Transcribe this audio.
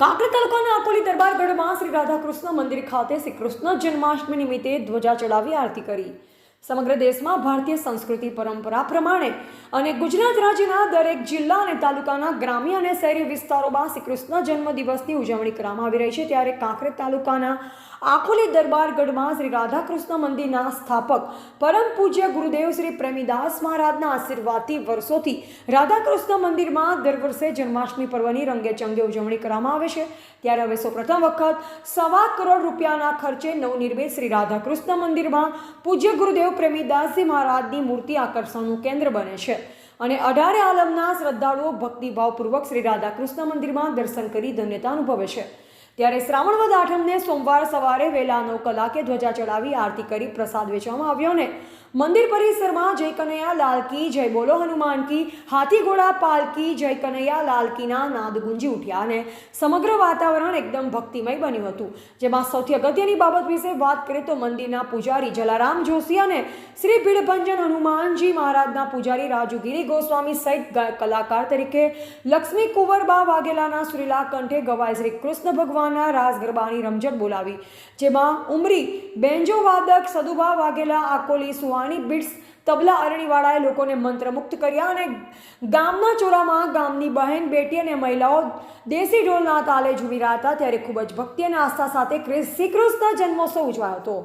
કાંકરેજ તાલુકાના અકોલી દરબારગઢમાં શ્રી રાધાકૃષ્ણ મંદિર ખાતે શ્રી કૃષ્ણ જન્માષ્ટમી નિમિત્તે ધ્વજા ચડાવી આરતી કરી। સમગ્ર દેશમાં ભારતીય સંસ્કૃતિ પરંપરા પ્રમાણે અને ગુજરાત રાજ્યના દરેક જિલ્લા અને તાલુકાના ગ્રામ્ય અને શહેરી વિસ્તારોમાં શ્રી કૃષ્ણ જન્મ દિવસની ઉજવણી કરવામાં આવી રહી છે। ત્યારે કાંકરેજ તાલુકાના આકોલી દરબારગઢમાં શ્રી રાધાકૃષ્ણ મંદિરના સ્થાપક પરમ પૂજ્ય ગુરુદેવ શ્રી પ્રેમીદાસ મહારાજના આશીર્વાદથી વર્ષોથી રાધાકૃષ્ણ મંદિરમાં દર વર્ષે જન્માષ્ટમી પર્વની રંગેચંગે ઉજવણી કરવામાં આવે છે। ત્યારે હવે સૌપ્રથમ વખત ₹1.25 કરોડ રૂપિયાના ખર્ચે નવનિર્મિત શ્રી રાધાકૃષ્ણ મંદિરમાં પૂજ્ય ગુરુદેવ પ્રેમીદાસજી મહારાજની મૂર્તિ આકર્ષણનું કેન્દ્ર બને છે અને 18 આલમના શ્રદ્ધાળુઓ ભક્તિભાવપૂર્વક શ્રી રાધાકૃષ્ણ મંદિરમાં દર્શન કરી ધન્યતા અનુભવે છે। ત્યારે શ્રાવણ વદ આઠમને સોમવાર સવારે વહેલા 9 કલાકે ધ્વજા ચડાવી આરતી કરી પ્રસાદ વેચવામાં આવ્યો અને મંદિર પરિસરમાં જય કનૈયા લાલ કી જય, બોલો હનુમાન કી, હાથી ઘોડા પાલકી, જય કનૈયા લાલ કીના નાદ ગુંજી ઉઠ્યા અને સમગ્ર વાતાવરણ એકદમ ભક્તિમય બન્યું હતું। જેમાં સૌથી અગત્યની બાબત વિશે વાત કરીએ તો મંદિરના પૂજારી જલારામ જોશી અને શ્રી ભીડભંજન હનુમાનજી મહારાજના પૂજારી રાજુગીરી ગોસ્વામી સહિત કલાકાર તરીકે લક્ષ્મી કુંવરબા વાઘેલાના સુરીલા કંઠે ગવાય શ્રી કૃષ્ણ ભગવાનના રાસ ગરબાની રમઝટ બોલાવી। જેમાં ઉમરી બેન્જો વાદક સદુભા વાઘેલા, આકોલી સુવાણી બીટ્સ તબલા અરણીવાળાએ લોકોને મંત્રમુગ્ધ કર્યા અને ગામના ચોરામાં ગામની બહેન, બેટી અને મહિલાઓ દેશી ઢોલના તાલે ઝૂમી રહ્યા હતા। ત્યારે ખૂબ જ ભક્તિ અને આસ્થા સાથે શ્રી કૃષ્ણ જન્મોત્સવ ઉજવાયો હતો।